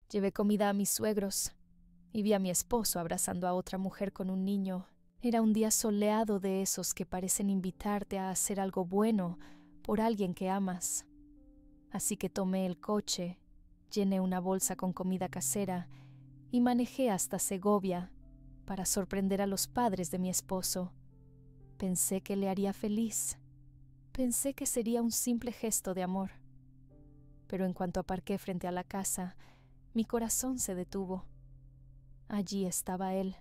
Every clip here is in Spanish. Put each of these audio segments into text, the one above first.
Llevé comida a mis suegros y vi a mi esposo abrazando a otra mujer con un niño. Era un día soleado de esos que parecen invitarte a hacer algo bueno por alguien que amas. Así que tomé el coche, llené una bolsa con comida casera y manejé hasta Segovia para sorprender a los padres de mi esposo. Pensé que le haría feliz. Pensé que sería un simple gesto de amor. Pero en cuanto aparqué frente a la casa, mi corazón se detuvo. Allí estaba él,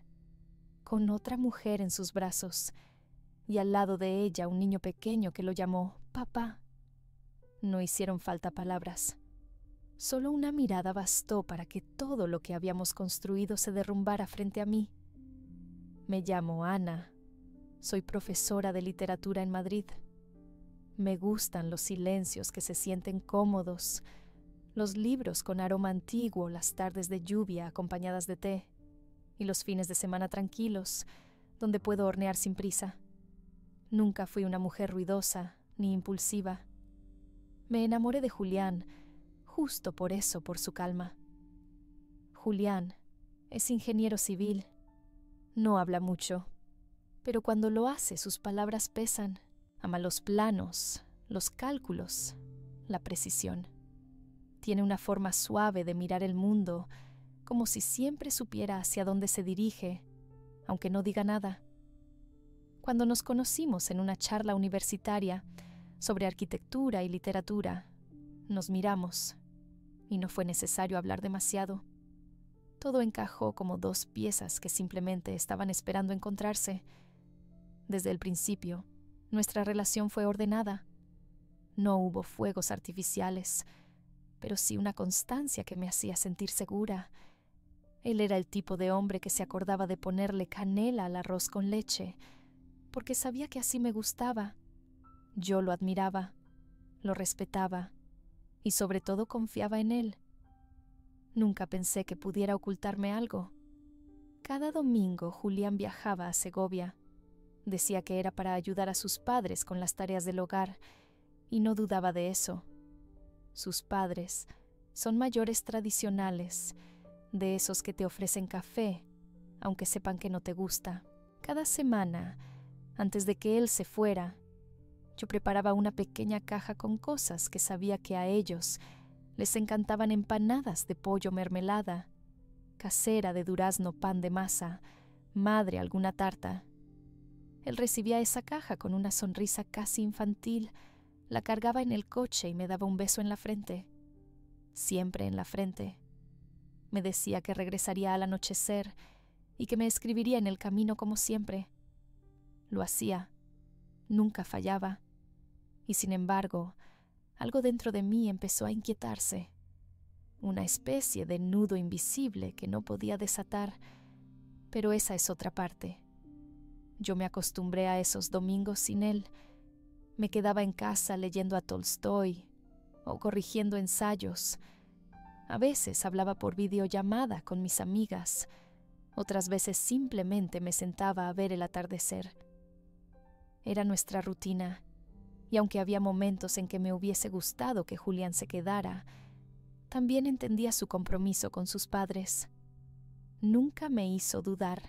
con otra mujer en sus brazos, y al lado de ella un niño pequeño que lo llamó papá. No hicieron falta palabras. Solo una mirada bastó para que todo lo que habíamos construido se derrumbara frente a mí. Me llamo Ana. Soy profesora de literatura en Madrid. Me gustan los silencios que se sienten cómodos, los libros con aroma antiguo, las tardes de lluvia acompañadas de té, y los fines de semana tranquilos, donde puedo hornear sin prisa. Nunca fui una mujer ruidosa ni impulsiva. Me enamoré de Julián, justo por eso, por su calma. Julián es ingeniero civil. No habla mucho, pero cuando lo hace sus palabras pesan. Ama los planos, los cálculos, la precisión. Tiene una forma suave de mirar el mundo, como si siempre supiera hacia dónde se dirige, aunque no diga nada. Cuando nos conocimos en una charla universitaria sobre arquitectura y literatura, nos miramos, y no fue necesario hablar demasiado. Todo encajó como dos piezas que simplemente estaban esperando encontrarse. Desde el principio, nuestra relación fue ordenada. No hubo fuegos artificiales, pero sí una constancia que me hacía sentir segura. Él era el tipo de hombre que se acordaba de ponerle canela al arroz con leche, porque sabía que así me gustaba. Yo lo admiraba, lo respetaba y sobre todo confiaba en él. Nunca pensé que pudiera ocultarme algo. Cada domingo Julián viajaba a Segovia. Decía que era para ayudar a sus padres con las tareas del hogar, y no dudaba de eso. Sus padres son mayores tradicionales, de esos que te ofrecen café, aunque sepan que no te gusta. Cada semana, antes de que él se fuera, yo preparaba una pequeña caja con cosas que sabía que a ellos les encantaban: empanadas de pollo mermelada, casera de durazno pan de masa, madre alguna tarta. Él recibía esa caja con una sonrisa casi infantil, la cargaba en el coche y me daba un beso en la frente. Siempre en la frente. Me decía que regresaría al anochecer y que me escribiría en el camino como siempre. Lo hacía. Nunca fallaba. Y sin embargo, algo dentro de mí empezó a inquietarse. Una especie de nudo invisible que no podía desatar. Pero esa es otra parte. Yo me acostumbré a esos domingos sin él. Me quedaba en casa leyendo a Tolstói o corrigiendo ensayos. A veces hablaba por videollamada con mis amigas. Otras veces simplemente me sentaba a ver el atardecer. Era nuestra rutina, y aunque había momentos en que me hubiese gustado que Julián se quedara, también entendía su compromiso con sus padres. Nunca me hizo dudar.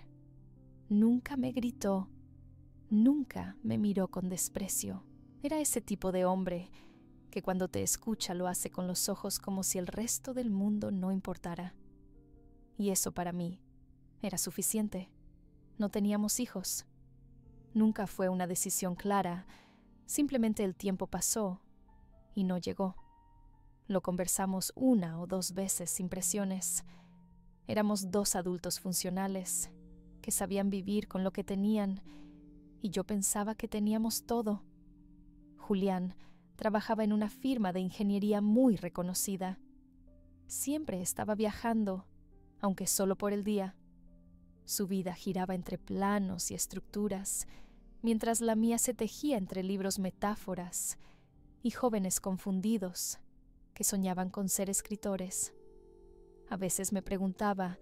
Nunca me gritó, nunca me miró con desprecio. Era ese tipo de hombre que cuando te escucha lo hace con los ojos como si el resto del mundo no importara. Y eso para mí era suficiente. No teníamos hijos. Nunca fue una decisión clara, simplemente el tiempo pasó y no llegó. Lo conversamos 1 o 2 veces sin presiones. Éramos 2 adultos funcionales que sabían vivir con lo que tenían, y yo pensaba que teníamos todo. Julián trabajaba en una firma de ingeniería muy reconocida. Siempre estaba viajando, aunque solo por el día. Su vida giraba entre planos y estructuras, mientras la mía se tejía entre libros metáforas y jóvenes confundidos que soñaban con ser escritores. A veces me preguntaba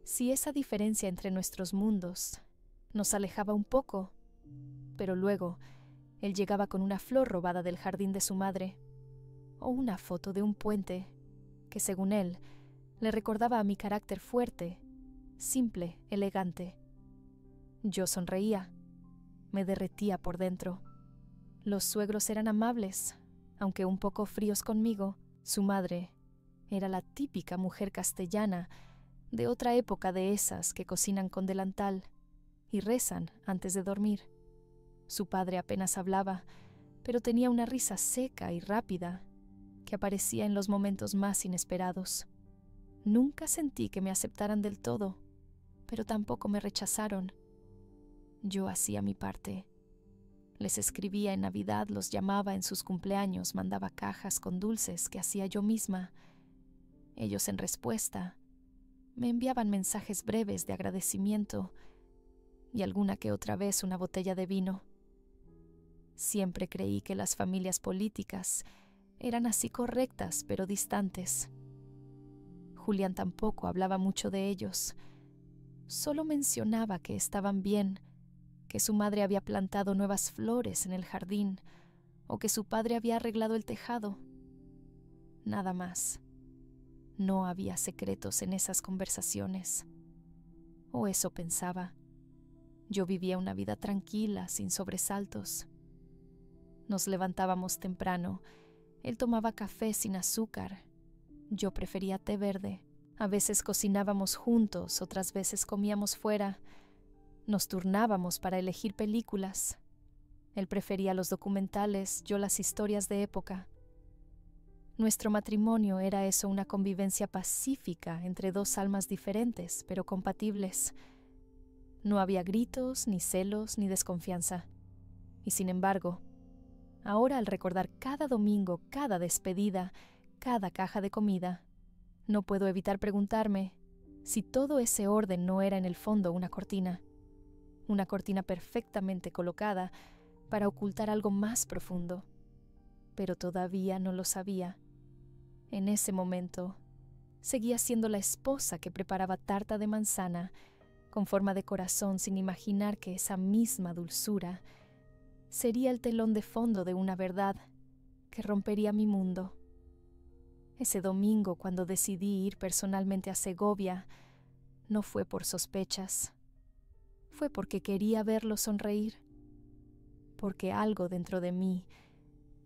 si esa diferencia entre nuestros mundos nos alejaba un poco, pero luego él llegaba con una flor robada del jardín de su madre, o una foto de un puente que, según él, Le recordaba a mi carácter fuerte, simple, elegante. Yo sonreía. Me derretía por dentro. Los suegros eran amables, aunque un poco fríos conmigo. Su madre era la típica mujer castellana, de otra época, de esas que cocinan con delantal y rezan antes de dormir. Su padre apenas hablaba, pero tenía una risa seca y rápida que aparecía en los momentos más inesperados. Nunca sentí que me aceptaran del todo, pero tampoco me rechazaron. Yo hacía mi parte. Les escribía en Navidad, los llamaba en sus cumpleaños, mandaba cajas con dulces que hacía yo misma. Ellos, en respuesta, me enviaban mensajes breves de agradecimiento y alguna que otra vez una botella de vino. Siempre creí que las familias políticas eran así, correctas pero distantes. Julián tampoco hablaba mucho de ellos. Solo mencionaba que estaban bien, que su madre había plantado nuevas flores en el jardín o que su padre había arreglado el tejado. Nada más. No había secretos en esas conversaciones. O eso pensaba. Yo vivía una vida tranquila, sin sobresaltos. Nos levantábamos temprano. Él tomaba café sin azúcar. Yo prefería té verde. A veces cocinábamos juntos, otras veces comíamos fuera. Nos turnábamos para elegir películas. Él prefería los documentales, yo las historias de época. Nuestro matrimonio era eso, una convivencia pacífica entre dos almas diferentes, pero compatibles. No había gritos, ni celos, ni desconfianza. Y sin embargo, ahora, al recordar cada domingo, cada despedida, cada caja de comida, no puedo evitar preguntarme si todo ese orden no era en el fondo una cortina perfectamente colocada para ocultar algo más profundo. Pero todavía no lo sabía. En ese momento, seguía siendo la esposa que preparaba tarta de manzana con forma de corazón, sin imaginar que esa misma dulzura sería el telón de fondo de una verdad que rompería mi mundo. Ese domingo, cuando decidí ir personalmente a Segovia, no fue por sospechas. Fue porque quería verlo sonreír. Porque algo dentro de mí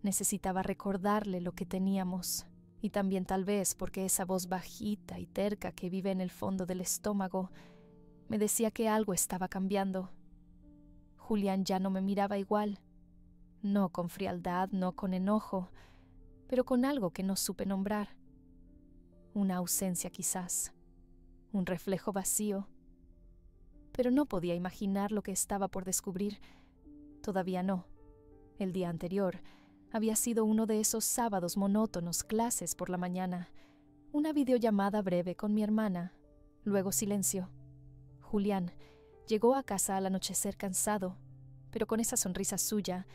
necesitaba recordarle lo que teníamos. Y también tal vez porque esa voz bajita y terca que vive en el fondo del estómago me decía que algo estaba cambiando. Julián ya no me miraba igual. No con frialdad, no con enojo, pero con algo que no supe nombrar. Una ausencia quizás, un reflejo vacío. Pero no podía imaginar lo que estaba por descubrir. Todavía no. El día anterior había sido uno de esos sábados monótonos, clases por la mañana, una videollamada breve con mi hermana, luego silencio. Julián llegó a casa al anochecer cansado, pero con esa sonrisa suya,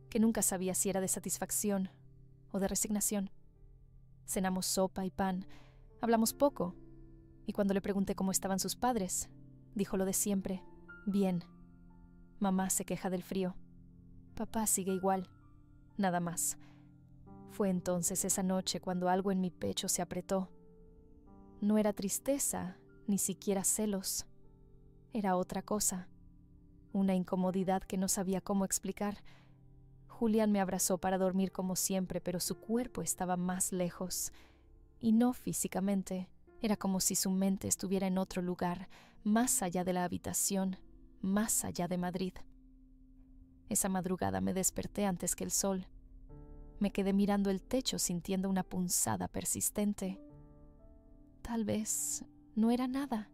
que nunca sabía si era de satisfacción o de resignación. Cenamos sopa y pan, hablamos poco, y cuando le pregunté cómo estaban sus padres, dijo lo de siempre: bien. Mamá se queja del frío. Papá sigue igual. Nada más. Fue entonces esa noche cuando algo en mi pecho se apretó. No era tristeza, ni siquiera celos. Era otra cosa. Una incomodidad que no sabía cómo explicar. Julián me abrazó para dormir como siempre, pero su cuerpo estaba más lejos. Y no físicamente. Era como si su mente estuviera en otro lugar, más allá de la habitación, más allá de Madrid. Esa madrugada me desperté antes que el sol. Me quedé mirando el techo sintiendo una punzada persistente. Tal vez no era nada.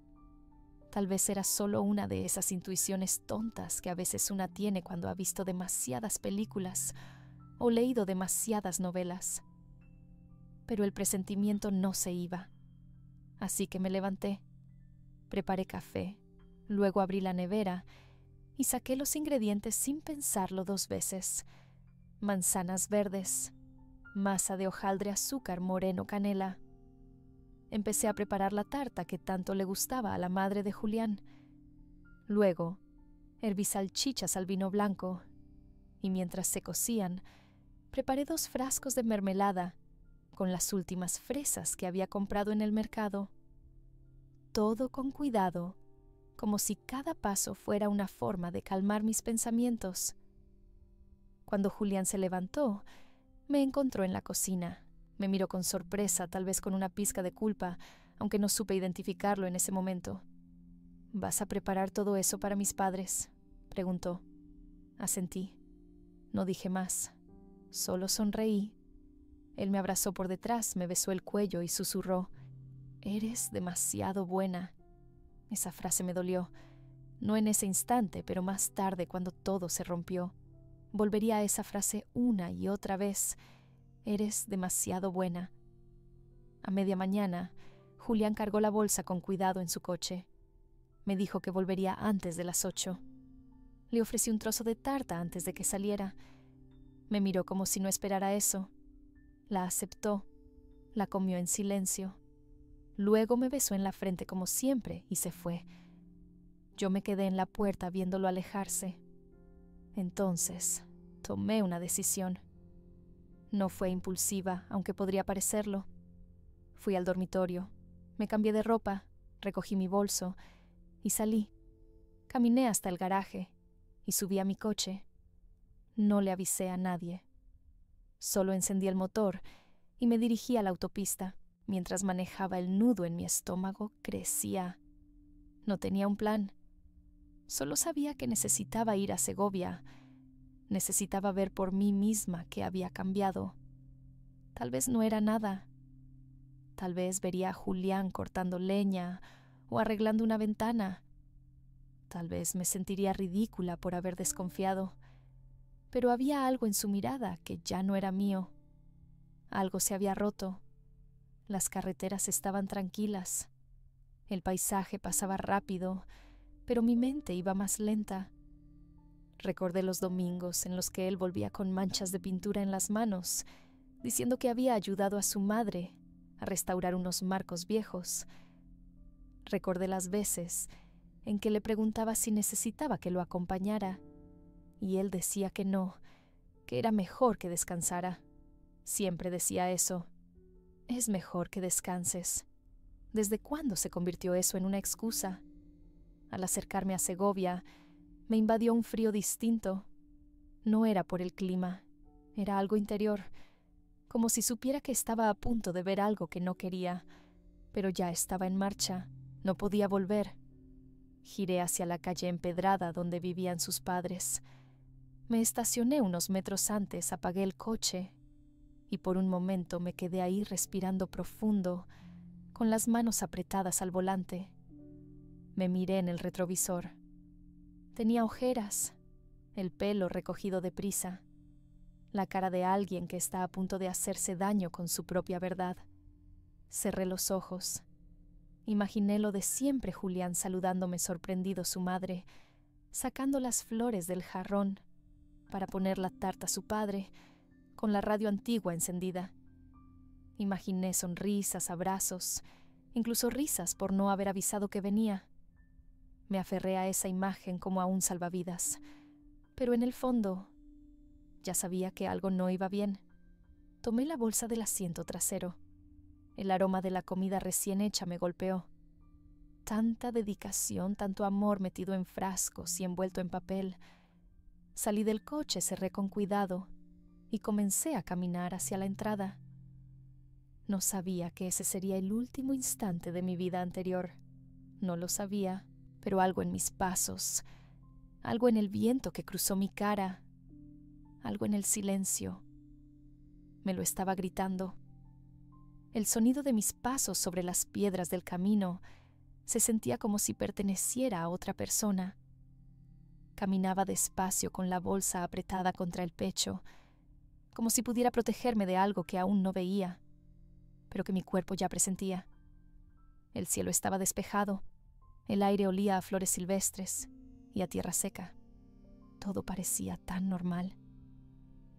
Tal vez era solo una de esas intuiciones tontas que a veces una tiene cuando ha visto demasiadas películas o leído demasiadas novelas. Pero el presentimiento no se iba. Así que me levanté. Preparé café, luego abrí la nevera y saqué los ingredientes sin pensarlo 2 veces. Manzanas verdes, masa de hojaldre, azúcar moreno, canela. Empecé a preparar la tarta que tanto le gustaba a la madre de Julián. Luego, herví salchichas al vino blanco y mientras se cocían, preparé 2 frascos de mermelada con las últimas fresas que había comprado en el mercado. Todo con cuidado, como si cada paso fuera una forma de calmar mis pensamientos. Cuando Julián se levantó, me encontró en la cocina. Me miró con sorpresa, tal vez con una pizca de culpa, aunque no supe identificarlo en ese momento. «¿Vas a preparar todo eso para mis padres?», preguntó. Asentí. No dije más. Solo sonreí. Él me abrazó por detrás, me besó el cuello y susurró: «Eres demasiado buena». Esa frase me dolió. No en ese instante, pero más tarde, cuando todo se rompió. Volvería a esa frase una y otra vez. «Eres demasiado buena». A media mañana, Julián cargó la bolsa con cuidado en su coche. Me dijo que volvería antes de las 8. Le ofrecí un trozo de tarta antes de que saliera. Me miró como si no esperara eso. La aceptó. La comió en silencio. Luego me besó en la frente como siempre y se fue. Yo me quedé en la puerta viéndolo alejarse. Entonces, tomé una decisión. No fue impulsiva, aunque podría parecerlo. Fui al dormitorio, me cambié de ropa, recogí mi bolso y salí. Caminé hasta el garaje y subí a mi coche. No le avisé a nadie. Solo encendí el motor y me dirigí a la autopista. Mientras manejaba, el nudo en mi estómago crecía. No tenía un plan. Solo sabía que necesitaba ir a Segovia. Necesitaba ver por mí misma qué había cambiado. Tal vez no era nada. Tal vez vería a Julián cortando leña o arreglando una ventana. Tal vez me sentiría ridícula por haber desconfiado. Pero había algo en su mirada que ya no era mío. Algo se había roto. Las carreteras estaban tranquilas. El paisaje pasaba rápido, pero mi mente iba más lenta. Recordé los domingos en los que él volvía con manchas de pintura en las manos, diciendo que había ayudado a su madre a restaurar unos marcos viejos. Recordé las veces en que le preguntaba si necesitaba que lo acompañara, y él decía que no, que era mejor que descansara. Siempre decía eso. Es mejor que descanses. ¿Desde cuándo se convirtió eso en una excusa? Al acercarme a Segovia, me invadió un frío distinto. No era por el clima, era algo interior, como si supiera que estaba a punto de ver algo que no quería, pero ya estaba en marcha, no podía volver. Giré hacia la calle empedrada donde vivían sus padres. Me estacioné unos metros antes, apagué el coche y por un momento me quedé ahí respirando profundo, con las manos apretadas al volante. Me miré en el retrovisor. Tenía ojeras, el pelo recogido deprisa, la cara de alguien que está a punto de hacerse daño con su propia verdad. Cerré los ojos. Imaginé lo de siempre, Julián saludándome sorprendido su madre, sacando las flores del jarrón para poner la tarta a su padre, con la radio antigua encendida. Imaginé sonrisas, abrazos, incluso risas por no haber avisado que venía. Me aferré a esa imagen como a un salvavidas, pero en el fondo ya sabía que algo no iba bien. Tomé la bolsa del asiento trasero. El aroma de la comida recién hecha me golpeó. Tanta dedicación, tanto amor metido en frascos y envuelto en papel. Salí del coche, cerré con cuidado y comencé a caminar hacia la entrada. No sabía que ese sería el último instante de mi vida anterior. No lo sabía, pero algo en mis pasos, algo en el viento que cruzó mi cara, algo en el silencio, me lo estaba gritando. El sonido de mis pasos sobre las piedras del camino se sentía como si perteneciera a otra persona. Caminaba despacio con la bolsa apretada contra el pecho, como si pudiera protegerme de algo que aún no veía, pero que mi cuerpo ya presentía. El cielo estaba despejado, el aire olía a flores silvestres y a tierra seca. Todo parecía tan normal,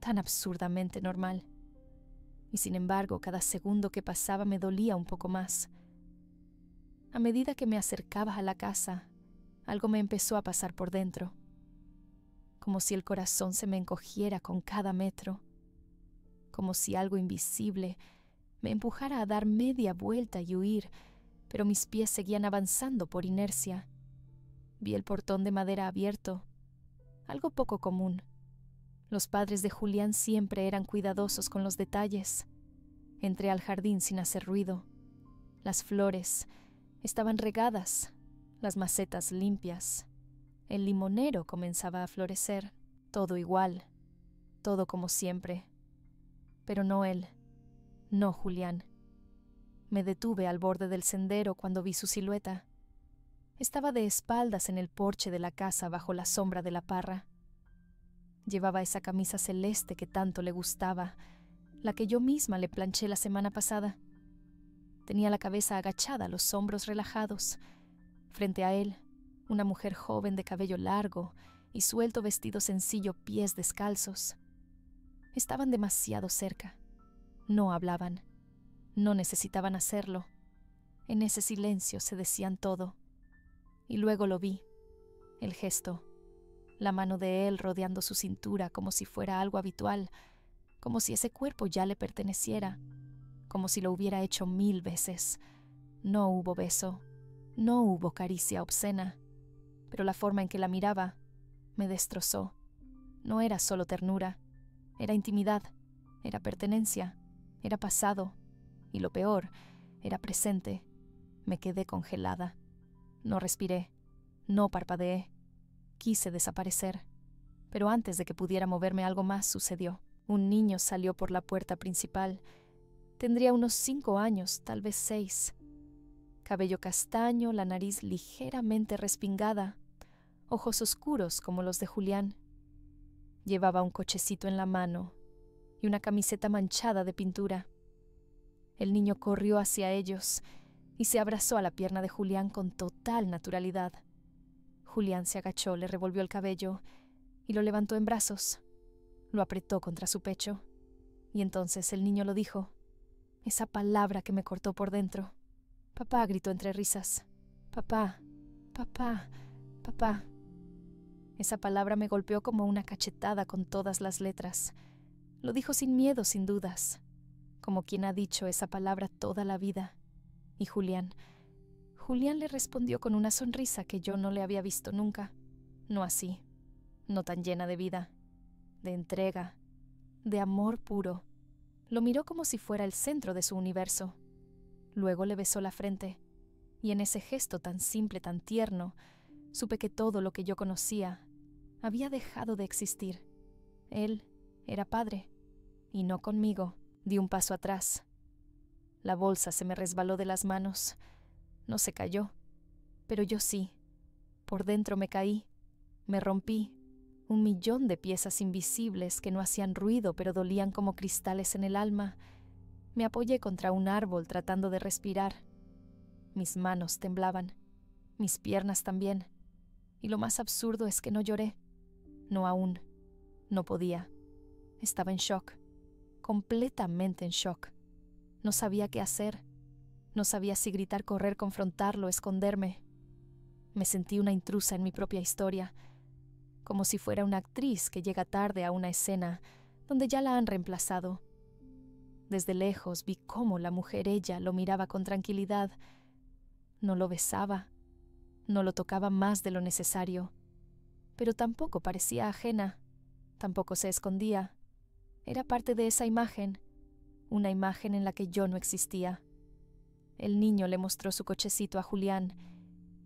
tan absurdamente normal. Y sin embargo, cada segundo que pasaba me dolía un poco más. A medida que me acercaba a la casa, algo me empezó a pasar por dentro, como si el corazón se me encogiera con cada metro, como si algo invisible me empujara a dar media vuelta y huir, pero mis pies seguían avanzando por inercia. Vi el portón de madera abierto, algo poco común. Los padres de Julián siempre eran cuidadosos con los detalles. Entré al jardín sin hacer ruido. Las flores estaban regadas, las macetas limpias. El limonero comenzaba a florecer, todo igual, todo como siempre. Pero no él, no Julián. Me detuve al borde del sendero cuando vi su silueta. Estaba de espaldas en el porche de la casa bajo la sombra de la parra. Llevaba esa camisa celeste que tanto le gustaba, la que yo misma le planché la semana pasada. Tenía la cabeza agachada, los hombros relajados. Frente a él, una mujer joven de cabello largo y suelto vestido sencillo, pies descalzos. Estaban demasiado cerca. No hablaban. No necesitaban hacerlo. En ese silencio se decían todo. Y luego lo vi. El gesto. La mano de él rodeando su cintura como si fuera algo habitual, como si ese cuerpo ya le perteneciera, como si lo hubiera hecho 1000 veces. No hubo beso, no hubo caricia obscena, pero la forma en que la miraba me destrozó. No era solo ternura, era intimidad, era pertenencia, era pasado, y lo peor, era presente. Me quedé congelada. No respiré, no parpadeé. Quise desaparecer, pero antes de que pudiera moverme algo más sucedió. Un niño salió por la puerta principal. Tendría unos 5 años, tal vez 6. Cabello castaño, la nariz ligeramente respingada, ojos oscuros como los de Julián. Llevaba un cochecito en la mano y una camiseta manchada de pintura. El niño corrió hacia ellos y se abrazó a la pierna de Julián con total naturalidad. Julián se agachó, le revolvió el cabello y lo levantó en brazos. Lo apretó contra su pecho. Y entonces el niño lo dijo. Esa palabra que me cortó por dentro. Papá, gritó entre risas. Papá, papá, papá. Esa palabra me golpeó como una cachetada con todas las letras. Lo dijo sin miedo, sin dudas, como quien ha dicho esa palabra toda la vida. Y Julián le respondió con una sonrisa que yo no le había visto nunca. No así, no tan llena de vida, de entrega, de amor puro. Lo miró como si fuera el centro de su universo. Luego le besó la frente, y en ese gesto tan simple, tan tierno, supe que todo lo que yo conocía había dejado de existir. Él era padre, y no conmigo. Di un paso atrás. La bolsa se me resbaló de las manos. No se cayó, pero yo sí. Por dentro me caí, me rompí. 1.000.000 de piezas invisibles que no hacían ruido pero dolían como cristales en el alma. Me apoyé contra un árbol tratando de respirar. Mis manos temblaban, mis piernas también. Y lo más absurdo es que no lloré. No aún. No podía. Estaba en shock, completamente en shock. No sabía qué hacer. No sabía si gritar, correr, confrontarlo, esconderme. Me sentí una intrusa en mi propia historia, como si fuera una actriz que llega tarde a una escena donde ya la han reemplazado. Desde lejos vi cómo la mujer ella lo miraba con tranquilidad. No lo besaba, no lo tocaba más de lo necesario, pero tampoco parecía ajena, tampoco se escondía. Era parte de esa imagen, una imagen en la que yo no existía. El niño le mostró su cochecito a Julián,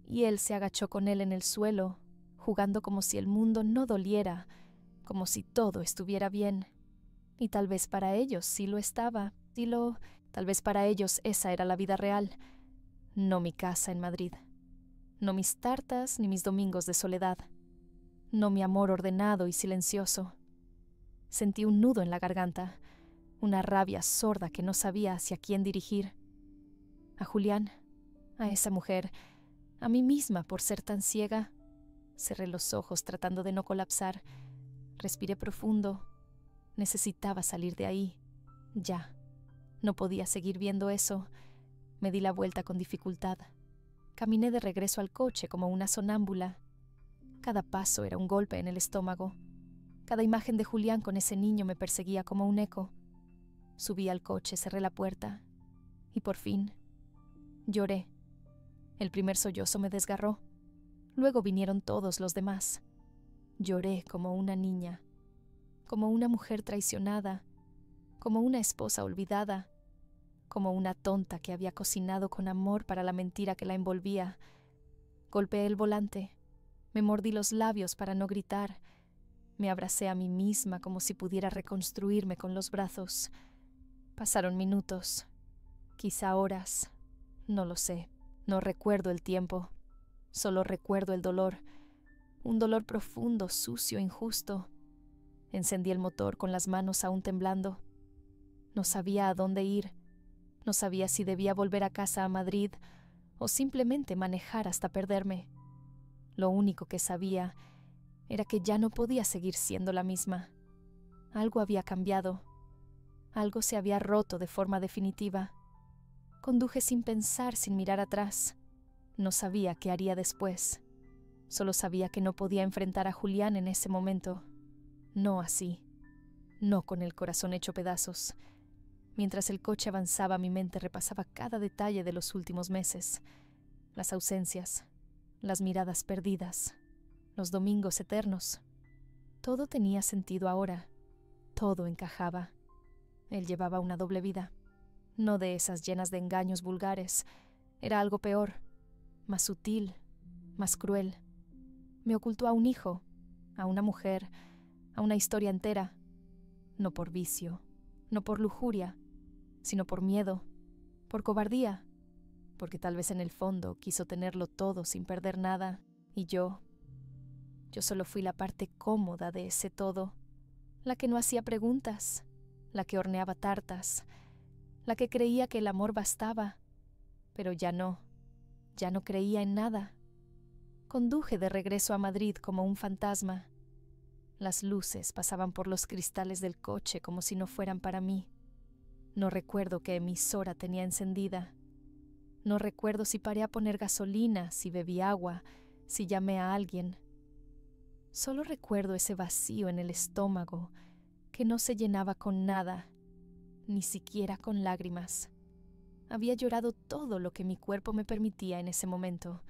y él se agachó con él en el suelo, jugando como si el mundo no doliera, como si todo estuviera bien. Y tal vez para ellos sí lo estaba, tal vez para ellos esa era la vida real, no mi casa en Madrid, no mis tartas ni mis domingos de soledad, no mi amor ordenado y silencioso. Sentí un nudo en la garganta, una rabia sorda que no sabía hacia quién dirigir. A Julián, a esa mujer, a mí misma por ser tan ciega. Cerré los ojos tratando de no colapsar. Respiré profundo. Necesitaba salir de ahí. Ya. No podía seguir viendo eso. Me di la vuelta con dificultad. Caminé de regreso al coche como una sonámbula. Cada paso era un golpe en el estómago. Cada imagen de Julián con ese niño me perseguía como un eco. Subí al coche, cerré la puerta Y por fin, lloré. El primer sollozo me desgarró. Luego vinieron todos los demás. Lloré como una niña, como una mujer traicionada, como una esposa olvidada, como una tonta que había cocinado con amor para la mentira que la envolvía. Golpeé el volante, me mordí los labios para no gritar, me abracé a mí misma como si pudiera reconstruirme con los brazos. Pasaron minutos, quizá horas, no lo sé, no recuerdo el tiempo, solo recuerdo el dolor, un dolor profundo, sucio, injusto. Encendí el motor con las manos aún temblando. No sabía a dónde ir, no sabía si debía volver a casa a Madrid o simplemente manejar hasta perderme. Lo único que sabía era que ya no podía seguir siendo la misma. Algo había cambiado, algo se había roto de forma definitiva. Conduje sin pensar, sin mirar atrás. No sabía qué haría después. Solo sabía que no podía enfrentar a Julián en ese momento. No así. No con el corazón hecho pedazos. Mientras el coche avanzaba, mi mente repasaba cada detalle de los últimos meses. Las ausencias, las miradas perdidas, los domingos eternos. Todo tenía sentido ahora. Todo encajaba. Él llevaba una doble vida. No de esas llenas de engaños vulgares. Era algo peor, más sutil, más cruel. Me ocultó a un hijo, a una mujer, a una historia entera. No por vicio, no por lujuria, sino por miedo, por cobardía, porque tal vez en el fondo quiso tenerlo todo sin perder nada, y yo solo fui la parte cómoda de ese todo, la que no hacía preguntas, la que horneaba tartas, la que creía que el amor bastaba, pero ya no creía en nada. Conduje de regreso a Madrid como un fantasma. Las luces pasaban por los cristales del coche como si no fueran para mí. No recuerdo qué emisora tenía encendida. No recuerdo si paré a poner gasolina, si bebí agua, si llamé a alguien. Solo recuerdo ese vacío en el estómago que no se llenaba con nada, ni siquiera con lágrimas. Había llorado todo lo que mi cuerpo me permitía en ese momento.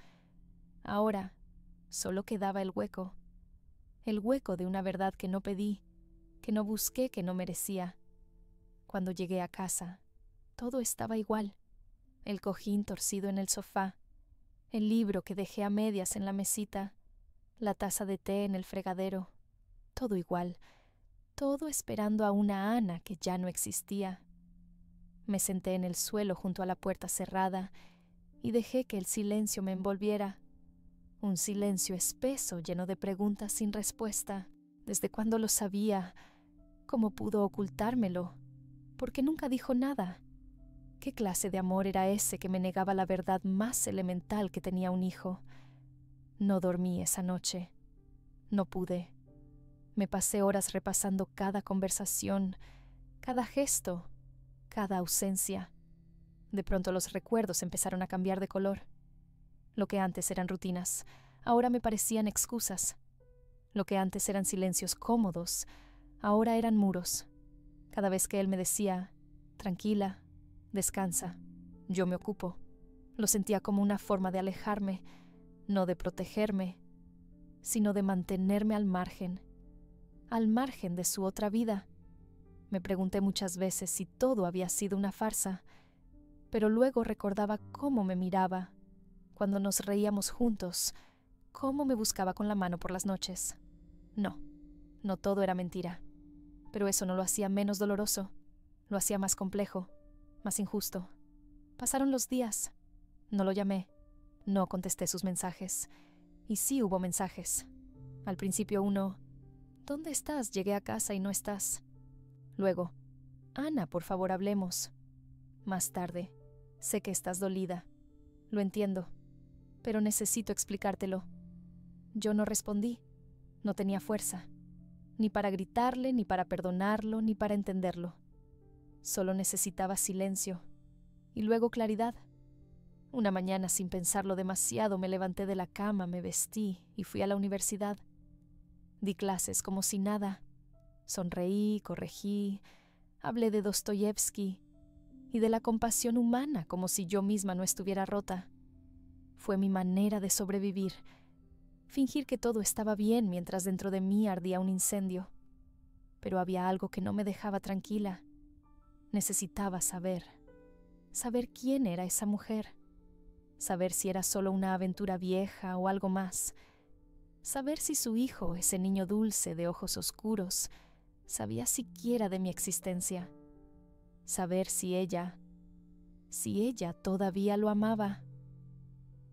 Ahora solo quedaba el hueco de una verdad que no pedí, que no busqué, que no merecía. Cuando llegué a casa, todo estaba igual. El cojín torcido en el sofá, el libro que dejé a medias en la mesita, la taza de té en el fregadero, todo igual, todo esperando a una Ana que ya no existía. Me senté en el suelo junto a la puerta cerrada y dejé que el silencio me envolviera. Un silencio espeso lleno de preguntas sin respuesta. ¿Desde cuándo lo sabía? ¿Cómo pudo ocultármelo? ¿Por qué nunca dijo nada? ¿Qué clase de amor era ese que me negaba la verdad más elemental que tenía un hijo? No dormí esa noche. No pude. Me pasé horas repasando cada conversación, cada gesto, cada ausencia. De pronto los recuerdos empezaron a cambiar de color. Lo que antes eran rutinas, ahora me parecían excusas. Lo que antes eran silencios cómodos, ahora eran muros. Cada vez que él me decía, tranquila, descansa, yo me ocupo, lo sentía como una forma de alejarme, no de protegerme, sino de mantenerme al margen de su otra vida. Me pregunté muchas veces si todo había sido una farsa, pero luego recordaba cómo me miraba cuando nos reíamos juntos, cómo me buscaba con la mano por las noches. No todo era mentira, pero eso no lo hacía menos doloroso, lo hacía más complejo, más injusto. Pasaron los días, no lo llamé, no contesté sus mensajes, y sí hubo mensajes. Al principio uno, ¿dónde estás? Llegué a casa y no estás. Luego, Ana, por favor hablemos. Más tarde, sé que estás dolida, lo entiendo, pero necesito explicártelo. Yo no respondí, no tenía fuerza, ni para gritarle, ni para perdonarlo, ni para entenderlo. Solo necesitaba silencio, y luego claridad. Una mañana, sin pensarlo demasiado, me levanté de la cama, me vestí y fui a la universidad. Di clases como si nada. Sonreí, corregí, hablé de Dostoyevsky. y de la compasión humana, como si yo misma no estuviera rota. Fue mi manera de sobrevivir, fingir que todo estaba bien mientras dentro de mí ardía un incendio. Pero había algo que no me dejaba tranquila. Necesitaba saber quién era esa mujer, saber si era solo una aventura vieja o algo más, saber si su hijo, ese niño dulce de ojos oscuros, sabía siquiera de mi existencia, saber si ella todavía lo amaba.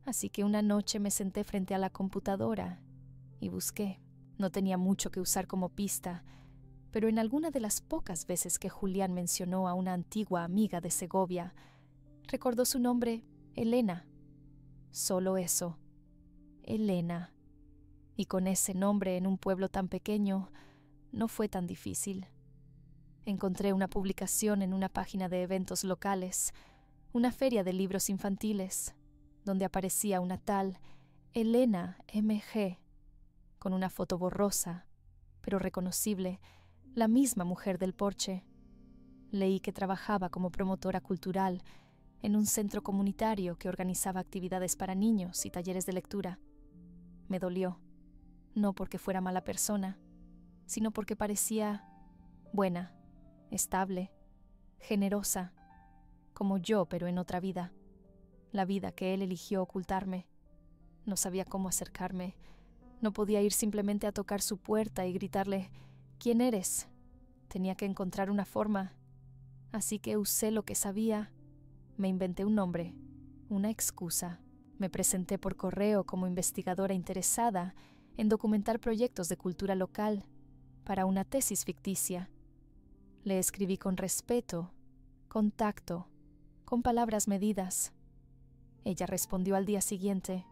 Así que una noche me senté frente a la computadora y busqué. No tenía mucho que usar como pista, pero en alguna de las pocas veces que Julián mencionó a una antigua amiga de Segovia, recordó su nombre, Elena. Solo eso, Elena. Y con ese nombre en un pueblo tan pequeño, no fue tan difícil. Encontré una publicación en una página de eventos locales, una feria de libros infantiles, donde aparecía una tal Elena M.G., con una foto borrosa, pero reconocible, la misma mujer del porche. Leí que trabajaba como promotora cultural en un centro comunitario que organizaba actividades para niños y talleres de lectura. Me dolió, no porque fuera mala persona, sino porque parecía buena, estable, generosa, como yo, pero en otra vida, la vida que él eligió ocultarme. No sabía cómo acercarme, no podía ir simplemente a tocar su puerta y gritarle, ¿quién eres? Tenía que encontrar una forma, así que usé lo que sabía. Me inventé un nombre, una excusa. Me presenté por correo como investigadora interesada en documentar proyectos de cultura local para una tesis ficticia. Le escribí con respeto, con tacto, con palabras medidas. Ella respondió al día siguiente,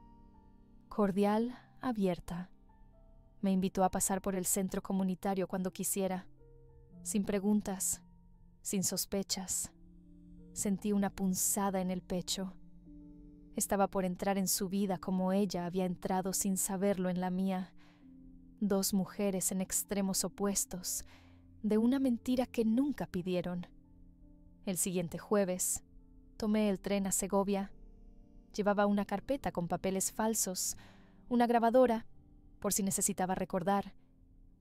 cordial, abierta. Me invitó a pasar por el centro comunitario cuando quisiera, sin preguntas, sin sospechas. Sentí una punzada en el pecho. Estaba por entrar en su vida como ella había entrado sin saberlo en la mía. Dos mujeres en extremos opuestos, de una mentira que nunca pidieron. El siguiente jueves, tomé el tren a Segovia. Llevaba una carpeta con papeles falsos, una grabadora, por si necesitaba recordar,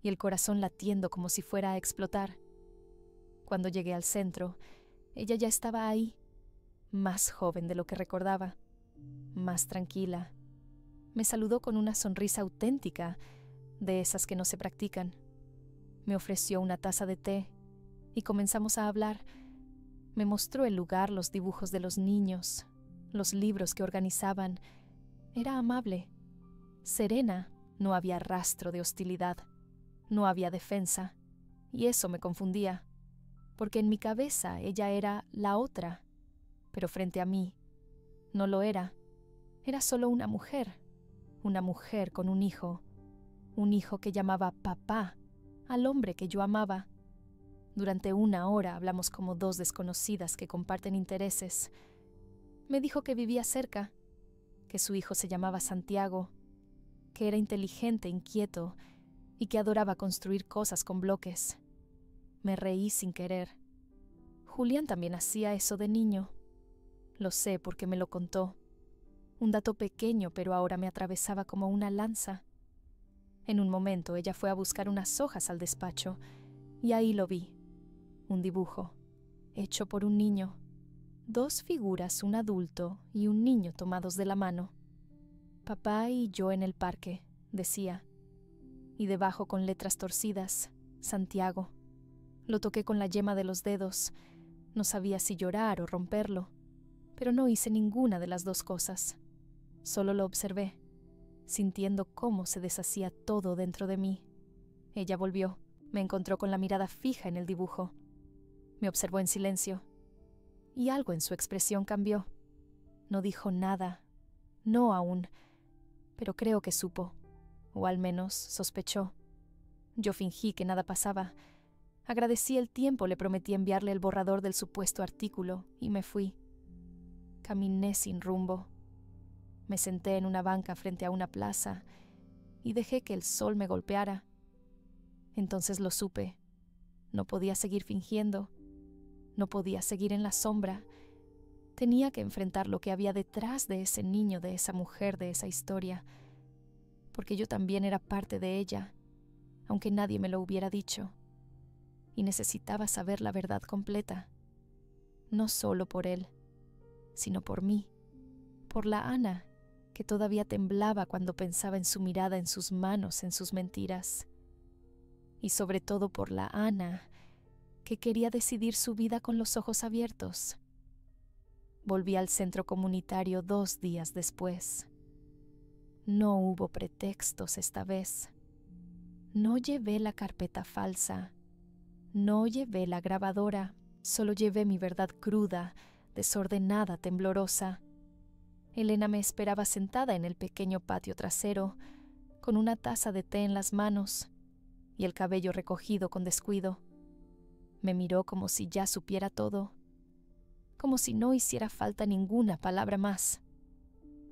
y el corazón latiendo como si fuera a explotar. Cuando llegué al centro, ella ya estaba ahí, más joven de lo que recordaba, más tranquila. Me saludó con una sonrisa auténtica, de esas que no se practican. Me ofreció una taza de té y comenzamos a hablar. Me mostró el lugar, los dibujos de los niños, los libros que organizaban. Era amable, serena, no había rastro de hostilidad, no había defensa, y eso me confundía, porque en mi cabeza ella era la otra, pero frente a mí no lo era. Era solo una mujer con un hijo que llamaba papá al hombre que yo amaba. Durante una hora hablamos como dos desconocidas que comparten intereses. Me dijo que vivía cerca, que su hijo se llamaba Santiago, que era inteligente, inquieto y que adoraba construir cosas con bloques. Me reí sin querer. Julián también hacía eso de niño. Lo sé porque me lo contó. Un dato pequeño, pero ahora me atravesaba como una lanza. En un momento ella fue a buscar unas hojas al despacho y ahí lo vi. Un dibujo, hecho por un niño. Dos figuras, un adulto y un niño tomados de la mano. Papá y yo en el parque, decía. Y debajo con letras torcidas, Santiago. Lo toqué con la yema de los dedos. No sabía si llorar o romperlo, pero no hice ninguna de las dos cosas. Solo lo observé, sintiendo cómo se deshacía todo dentro de mí. Ella volvió, me encontró con la mirada fija en el dibujo. Me observó en silencio, y algo en su expresión cambió. No dijo nada, no aún, pero creo que supo, o al menos sospechó. Yo fingí que nada pasaba. Agradecí el tiempo, le prometí enviarle el borrador del supuesto artículo, y me fui. Caminé sin rumbo. Me senté en una banca frente a una plaza y dejé que el sol me golpeara. Entonces lo supe. No podía seguir fingiendo. No podía seguir en la sombra. Tenía que enfrentar lo que había detrás de ese niño, de esa mujer, de esa historia, porque yo también era parte de ella, aunque nadie me lo hubiera dicho, y necesitaba saber la verdad completa, no solo por él, sino por mí, por la Ana, que todavía temblaba cuando pensaba en su mirada, en sus manos, en sus mentiras, y sobre todo por la Ana, que quería decidir su vida con los ojos abiertos. Volví al centro comunitario 2 días después. No hubo pretextos esta vez. No llevé la carpeta falsa. No llevé la grabadora. Solo llevé mi verdad cruda, desordenada, temblorosa. Elena me esperaba sentada en el pequeño patio trasero, con una taza de té en las manos y el cabello recogido con descuido. Me miró como si ya supiera todo, como si no hiciera falta ninguna palabra más.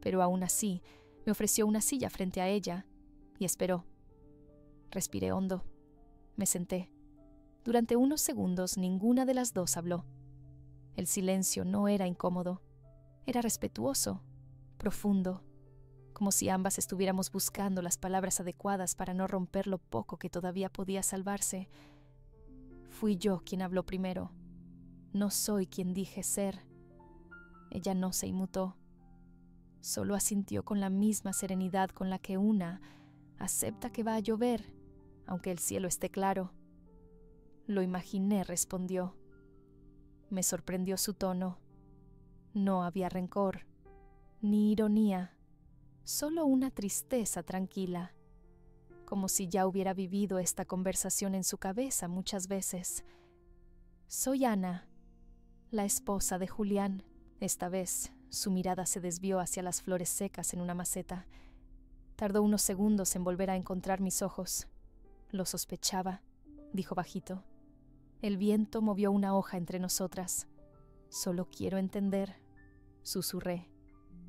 Pero aún así, me ofreció una silla frente a ella y esperó. Respiré hondo. Me senté. Durante unos segundos ninguna de las dos habló. El silencio no era incómodo, era respetuoso, profundo, como si ambas estuviéramos buscando las palabras adecuadas para no romper lo poco que todavía podía salvarse. Fui yo quien habló primero. No soy quien dije ser. Ella no se inmutó. Solo asintió con la misma serenidad con la que una acepta que va a llover, aunque el cielo esté claro. Lo imaginé, respondió. Me sorprendió su tono. No había rencor, ni ironía, solo una tristeza tranquila, como si ya hubiera vivido esta conversación en su cabeza muchas veces. Soy Ana, la esposa de Julián. Esta vez su mirada se desvió hacia las flores secas en una maceta. Tardó unos segundos en volver a encontrar mis ojos. Lo sospechaba, dijo bajito. El viento movió una hoja entre nosotras. Solo quiero entender, susurré.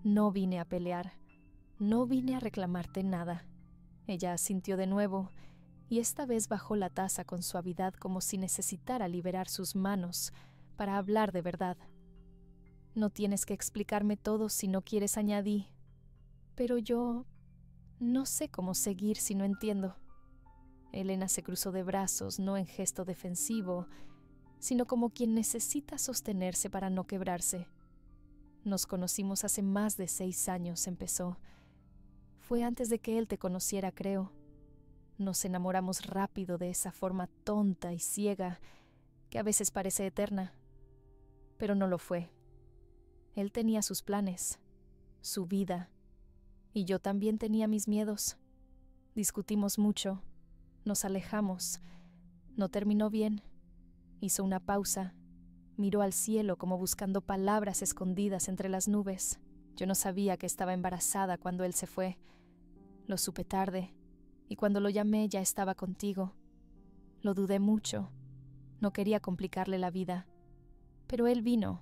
No vine a pelear, no vine a reclamarte nada. Ella asintió de nuevo, y esta vez bajó la taza con suavidad como si necesitara liberar sus manos para hablar de verdad. No tienes que explicarme todo si no quieres, añadí. Pero yo no sé cómo seguir si no entiendo. Elena se cruzó de brazos, no en gesto defensivo, sino como quien necesita sostenerse para no quebrarse. Nos conocimos hace más de 6 años, empezó. Fue antes de que él te conociera, creo. Nos enamoramos rápido de esa forma tonta y ciega que a veces parece eterna. Pero no lo fue. Él tenía sus planes, su vida, y yo también tenía mis miedos. Discutimos mucho, nos alejamos. No terminó bien. Hizo una pausa, miró al cielo como buscando palabras escondidas entre las nubes. Yo no sabía que estaba embarazada cuando él se fue. Lo supe tarde, y cuando lo llamé ya estaba contigo. Lo dudé mucho. No quería complicarle la vida. Pero él vino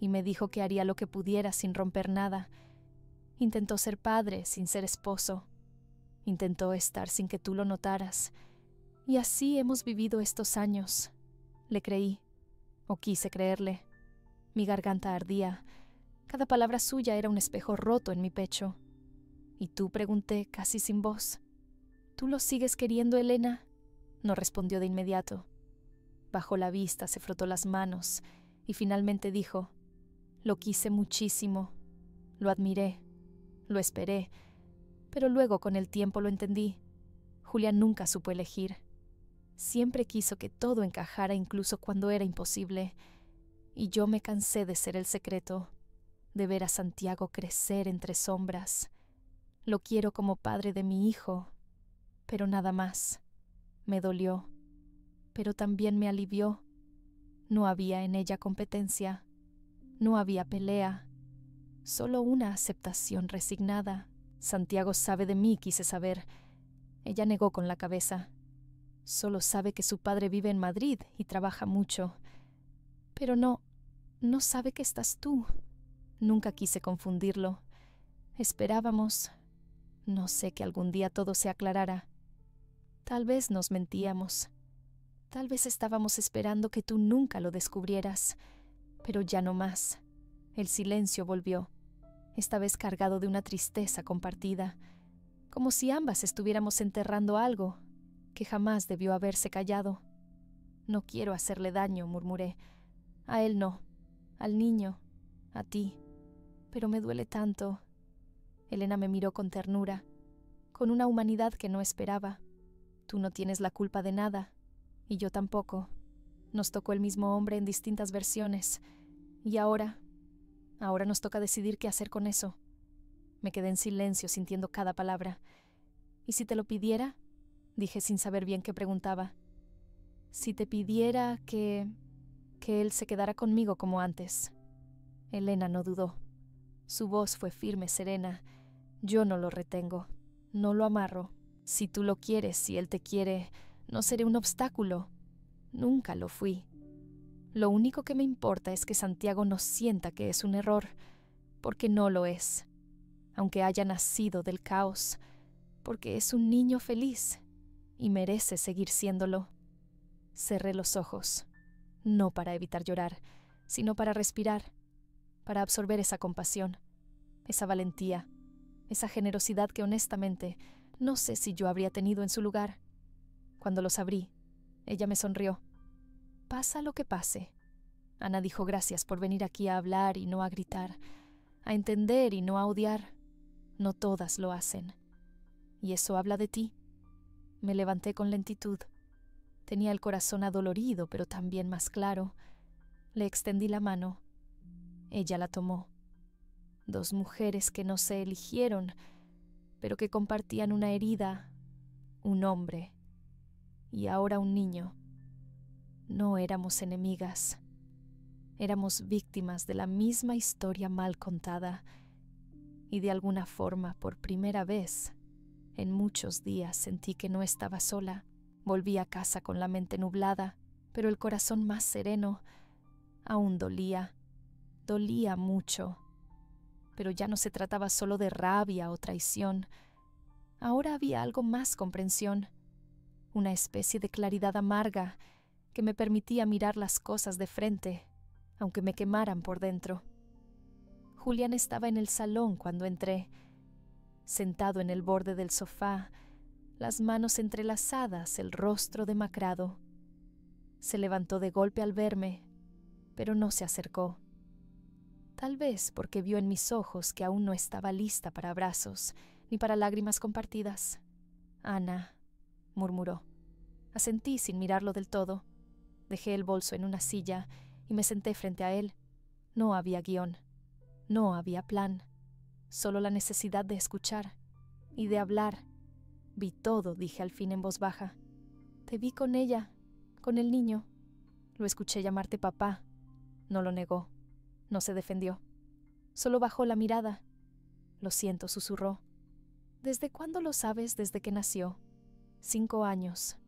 y me dijo que haría lo que pudiera sin romper nada. Intentó ser padre sin ser esposo. Intentó estar sin que tú lo notaras. Y así hemos vivido estos años. Le creí, o quise creerle. Mi garganta ardía. Cada palabra suya era un espejo roto en mi pecho. ¿Y tú?, pregunté, casi sin voz. ¿Tú lo sigues queriendo, Elena? No respondió de inmediato. Bajó la vista, se frotó las manos y finalmente dijo: lo quise muchísimo, lo admiré, lo esperé, pero luego con el tiempo lo entendí. Julián nunca supo elegir. Siempre quiso que todo encajara incluso cuando era imposible, y yo me cansé de ser el secreto, de ver a Santiago crecer entre sombras. Lo quiero como padre de mi hijo, pero nada más. Me dolió, pero también me alivió. No había en ella competencia, no había pelea, solo una aceptación resignada. Santiago sabe de mí, quise saber. Ella negó con la cabeza. Solo sabe que su padre vive en Madrid y trabaja mucho. Pero no sabe que estás tú. Nunca quise confundirlo. Esperábamos. No sé, que algún día todo se aclarara. Tal vez nos mentíamos. Tal vez estábamos esperando que tú nunca lo descubrieras, pero ya no más. El silencio volvió, esta vez cargado de una tristeza compartida, como si ambas estuviéramos enterrando algo que jamás debió haberse callado. No quiero hacerle daño, murmuré. A él no, al niño, a ti. Pero me duele tanto. Elena me miró con ternura, con una humanidad que no esperaba. Tú no tienes la culpa de nada, y yo tampoco. Nos tocó el mismo hombre en distintas versiones, y ahora nos toca decidir qué hacer con eso. Me quedé en silencio sintiendo cada palabra. ¿Y si te lo pidiera? Dije sin saber bien qué preguntaba. Si te pidiera que él se quedara conmigo como antes. Elena no dudó. Su voz fue firme, serena. Yo no lo retengo, no lo amarro. Si tú lo quieres, si él te quiere, no seré un obstáculo. Nunca lo fui. Lo único que me importa es que Santiago no sienta que es un error, porque no lo es. Aunque haya nacido del caos, porque es un niño feliz y merece seguir siéndolo. Cerré los ojos, no para evitar llorar, sino para respirar, para absorber esa compasión, esa valentía, esa generosidad que honestamente no sé si yo habría tenido en su lugar. Cuando los abrí, ella me sonrió. Pasa lo que pase. Ana dijo gracias por venir aquí a hablar y no a gritar, a entender y no a odiar. No todas lo hacen. Y eso habla de ti. Me levanté con lentitud. Tenía el corazón adolorido, pero también más claro. Le extendí la mano. Ella la tomó. Dos mujeres que no se eligieron, pero que compartían una herida, un hombre, y ahora un niño. No éramos enemigas. Éramos víctimas de la misma historia mal contada, y de alguna forma, por primera vez, en muchos días sentí que no estaba sola. Volví a casa con la mente nublada, pero el corazón más sereno. Aún dolía mucho. Pero ya no se trataba solo de rabia o traición. Ahora había algo más: comprensión, una especie de claridad amarga que me permitía mirar las cosas de frente, aunque me quemaran por dentro. Julián estaba en el salón cuando entré, sentado en el borde del sofá, las manos entrelazadas, el rostro demacrado. Se levantó de golpe al verme, pero no se acercó. Tal vez porque vio en mis ojos que aún no estaba lista para abrazos, ni para lágrimas compartidas. Ana, murmuró. Asentí sin mirarlo del todo. Dejé el bolso en una silla y me senté frente a él. No había guión, no había plan, solo la necesidad de escuchar y de hablar. Vi todo, dije al fin en voz baja. Te vi con ella, con el niño. Lo escuché llamarte papá. No lo negó, no se defendió. Solo bajó la mirada. Lo siento, susurró. ¿Desde cuándo lo sabes? Desde que nació. 5 años.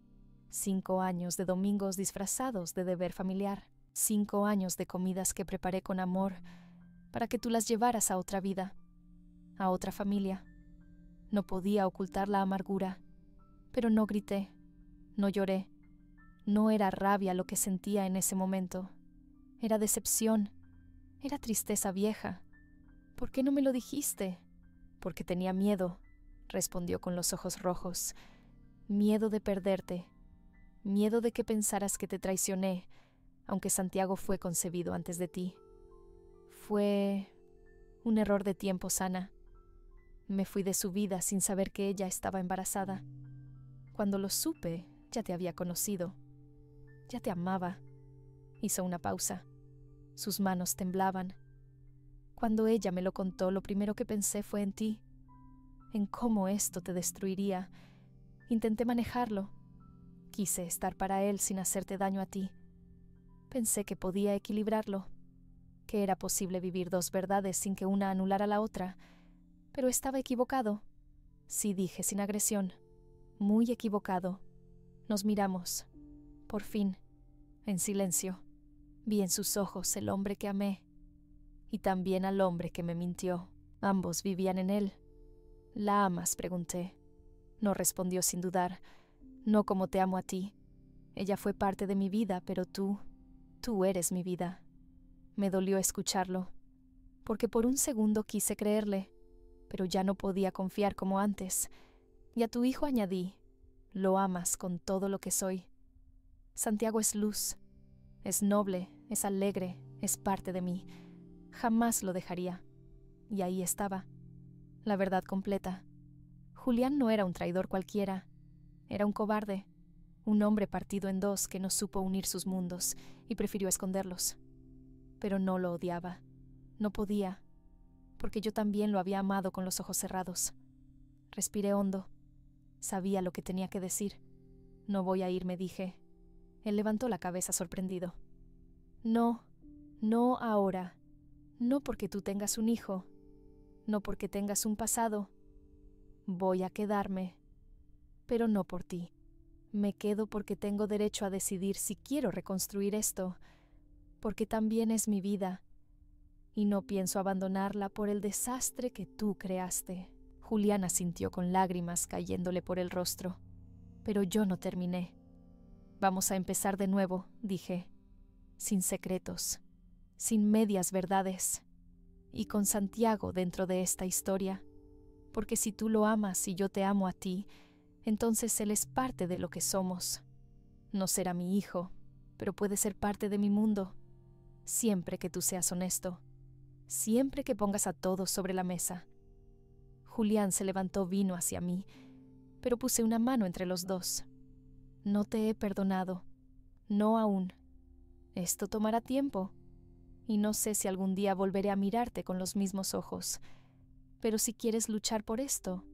5 años de domingos disfrazados de deber familiar. 5 años de comidas que preparé con amor para que tú las llevaras a otra vida, a otra familia. No podía ocultar la amargura, pero no grité, no lloré. No era rabia lo que sentía en ese momento. Era decepción, era tristeza vieja. ¿Por qué no me lo dijiste? Porque tenía miedo, respondió con los ojos rojos. Miedo de perderte, miedo de que pensaras que te traicioné, aunque Santiago fue concebido antes de ti. Fue un error de tiempo, Ana. Me fui de su vida sin saber que ella estaba embarazada. Cuando lo supe, ya te había conocido. Ya te amaba. Hizo una pausa. Sus manos temblaban. Cuando ella me lo contó, lo primero que pensé fue en ti, en cómo esto te destruiría. Intenté manejarlo. Quise estar para él sin hacerte daño a ti. Pensé que podía equilibrarlo, que era posible vivir 2 verdades sin que una anulara la otra, pero estaba equivocado. Sí, dije sin agresión, muy equivocado. Nos miramos, por fin, en silencio. Vi en sus ojos el hombre que amé, y también al hombre que me mintió. Ambos vivían en él. ¿La amas?, pregunté. No respondió sin dudar. No como te amo a ti. Ella fue parte de mi vida, pero tú eres mi vida. Me dolió escucharlo, porque por un segundo quise creerle, pero ya no podía confiar como antes. Y a tu hijo añadí, lo amas con todo lo que soy. Santiago es luz, es noble, es alegre, es parte de mí. Jamás lo dejaría. Y ahí estaba, la verdad completa. Julián no era un traidor cualquiera, era un cobarde, un hombre partido en dos que no supo unir sus mundos y prefirió esconderlos. Pero no lo odiaba, no podía, porque yo también lo había amado con los ojos cerrados. Respiré hondo, sabía lo que tenía que decir. No voy a irme, dije. Él levantó la cabeza sorprendido. No, no ahora, no porque tú tengas un hijo, no porque tengas un pasado. Voy a quedarme, pero no por ti. Me quedo porque tengo derecho a decidir si quiero reconstruir esto, porque también es mi vida, y no pienso abandonarla por el desastre que tú creaste. Julián asintió con lágrimas cayéndole por el rostro, pero yo no terminé. Vamos a empezar de nuevo, dije, sin secretos, sin medias verdades, y con Santiago dentro de esta historia, porque si tú lo amas y yo te amo a ti, entonces él es parte de lo que somos. No será mi hijo, pero puede ser parte de mi mundo, siempre que tú seas honesto, siempre que pongas a todos sobre la mesa. Julián se levantó, vino hacia mí, pero puse una mano entre los dos. No te he perdonado, no aún. Esto tomará tiempo, y no sé si algún día volveré a mirarte con los mismos ojos, pero si quieres luchar por esto,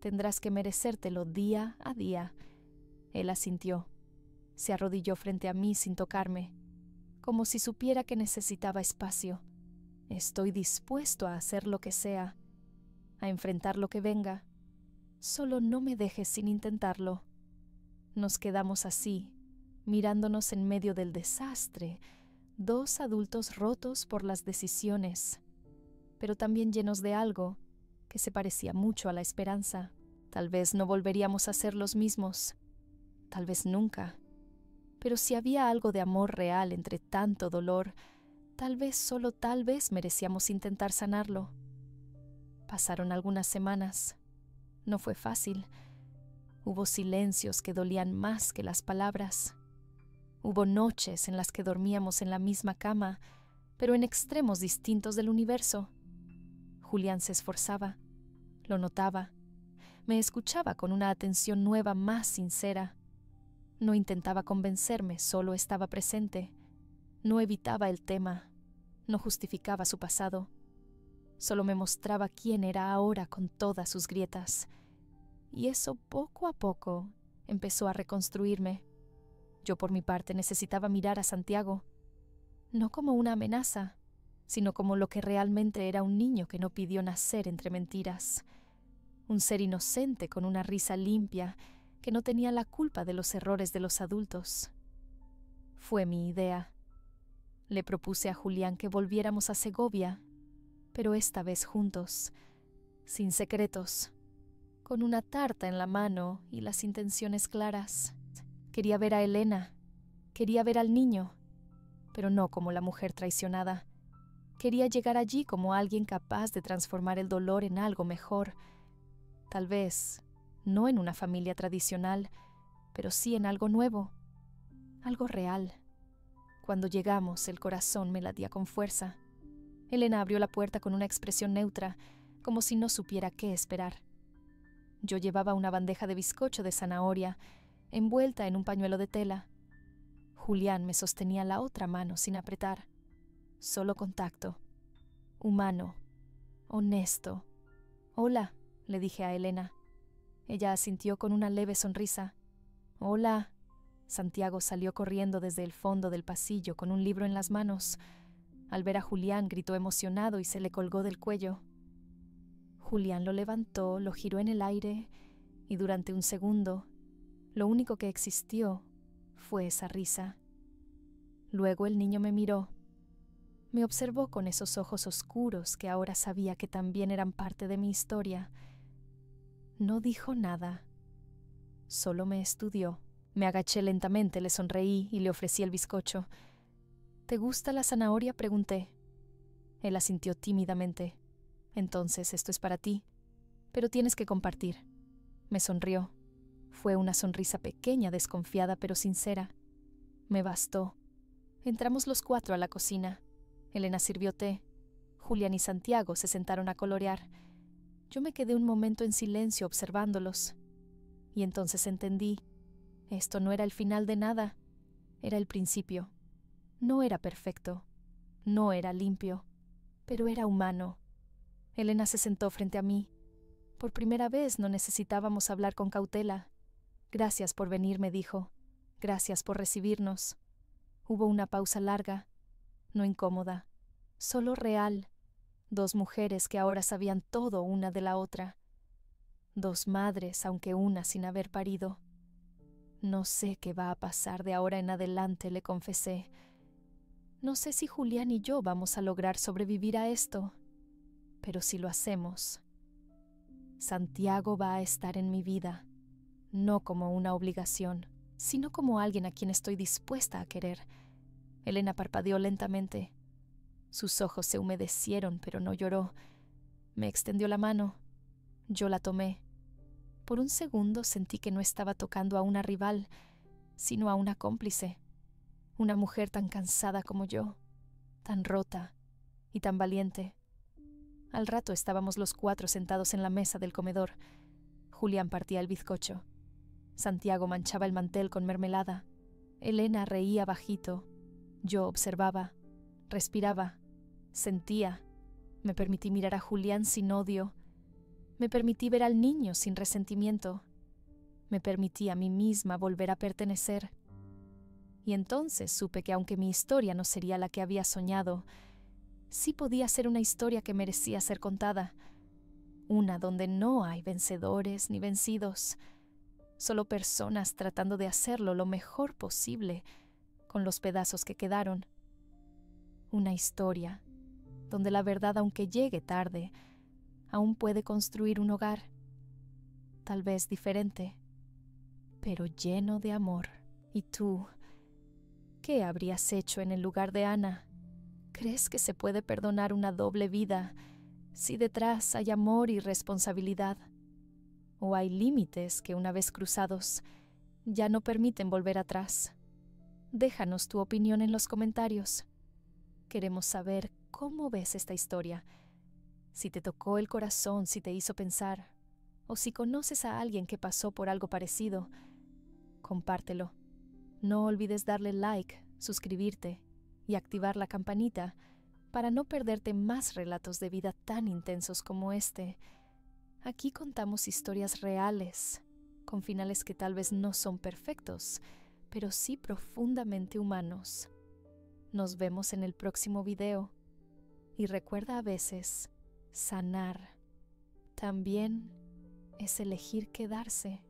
tendrás que merecértelo día a día. Él asintió. Se arrodilló frente a mí sin tocarme, como si supiera que necesitaba espacio. Estoy dispuesto a hacer lo que sea, a enfrentar lo que venga. Solo no me dejes sin intentarlo. Nos quedamos así, mirándonos en medio del desastre, dos adultos rotos por las decisiones, pero también llenos de algo que se parecía mucho a la esperanza. Tal vez no volveríamos a ser los mismos, tal vez nunca, pero si había algo de amor real entre tanto dolor, tal vez, solo tal vez, merecíamos intentar sanarlo. Pasaron algunas semanas. No fue fácil. Hubo silencios que dolían más que las palabras. Hubo noches en las que dormíamos en la misma cama, pero en extremos distintos del universo. Julián se esforzaba, lo notaba, me escuchaba con una atención nueva, más sincera. No intentaba convencerme, solo estaba presente. No evitaba el tema, no justificaba su pasado. Solo me mostraba quién era ahora con todas sus grietas. Y eso poco a poco empezó a reconstruirme. Yo por mi parte necesitaba mirar a Santiago, no como una amenaza, sino como lo que realmente era: un niño que no pidió nacer entre mentiras. Un ser inocente con una risa limpia que no tenía la culpa de los errores de los adultos. Fue mi idea. Le propuse a Julián que volviéramos a Segovia, pero esta vez juntos, sin secretos, con una tarta en la mano y las intenciones claras. Quería ver a Elena, quería ver al niño, pero no como la mujer traicionada. Quería llegar allí como alguien capaz de transformar el dolor en algo mejor. Tal vez no en una familia tradicional, pero sí en algo nuevo, algo real. Cuando llegamos, el corazón me latía con fuerza. Elena abrió la puerta con una expresión neutra, como si no supiera qué esperar. Yo llevaba una bandeja de bizcocho de zanahoria, envuelta en un pañuelo de tela. Julián me sostenía la otra mano sin apretar. Solo contacto. Humano. Honesto. «Hola», le dije a Elena. Ella asintió con una leve sonrisa. «Hola». Santiago salió corriendo desde el fondo del pasillo con un libro en las manos. Al ver a Julián gritó emocionado y se le colgó del cuello. Julián lo levantó, lo giró en el aire y durante un segundo, lo único que existió fue esa risa. Luego el niño me miró. Me observó con esos ojos oscuros que ahora sabía que también eran parte de mi historia. No dijo nada. Solo me estudió. Me agaché lentamente, le sonreí y le ofrecí el bizcocho. ¿Te gusta la zanahoria?, pregunté. Él asintió tímidamente. Entonces, esto es para ti, pero tienes que compartir. Me sonrió. Fue una sonrisa pequeña, desconfiada, pero sincera. Me bastó. Entramos los 4 a la cocina. Elena sirvió té. Julián y Santiago se sentaron a colorear. Yo me quedé un momento en silencio observándolos. Y entonces entendí. Esto no era el final de nada. Era el principio. No era perfecto. No era limpio. Pero era humano. Elena se sentó frente a mí. Por primera vez no necesitábamos hablar con cautela. Gracias por venir, me dijo. Gracias por recibirnos. Hubo una pausa larga, no incómoda, solo real. 2 mujeres que ahora sabían todo una de la otra. 2 madres, aunque una sin haber parido. No sé qué va a pasar de ahora en adelante, le confesé. No sé si Julián y yo vamos a lograr sobrevivir a esto, pero si lo hacemos, Santiago va a estar en mi vida, no como una obligación, sino como alguien a quien estoy dispuesta a querer. Elena parpadeó lentamente. Sus ojos se humedecieron, pero no lloró. Me extendió la mano. Yo la tomé. Por un segundo sentí que no estaba tocando a una rival, sino a una cómplice. Una mujer tan cansada como yo, tan rota y tan valiente. Al rato estábamos los 4 sentados en la mesa del comedor. Julián partía el bizcocho. Santiago manchaba el mantel con mermelada. Elena reía bajito. Yo observaba, respiraba, sentía. Me permití mirar a Julián sin odio. Me permití ver al niño sin resentimiento. Me permití a mí misma volver a pertenecer. Y entonces supe que aunque mi historia no sería la que había soñado, sí podía ser una historia que merecía ser contada. Una donde no hay vencedores ni vencidos, solo personas tratando de hacerlo lo mejor posible con los pedazos que quedaron. Una historia donde la verdad, aunque llegue tarde, aún puede construir un hogar, tal vez diferente, pero lleno de amor. ¿Y tú? ¿Qué habrías hecho en el lugar de Ana? ¿Crees que se puede perdonar una doble vida si detrás hay amor y responsabilidad? ¿O hay límites que, una vez cruzados, ya no permiten volver atrás? Déjanos tu opinión en los comentarios. Queremos saber cómo ves esta historia, si te tocó el corazón, si te hizo pensar, o si conoces a alguien que pasó por algo parecido. Compártelo. No olvides darle like, suscribirte y activar la campanita para no perderte más relatos de vida tan intensos como este. Aquí contamos historias reales, con finales que tal vez no son perfectos, pero sí profundamente humanos. Nos vemos en el próximo video. Y recuerda, a veces, sanar también es elegir quedarse.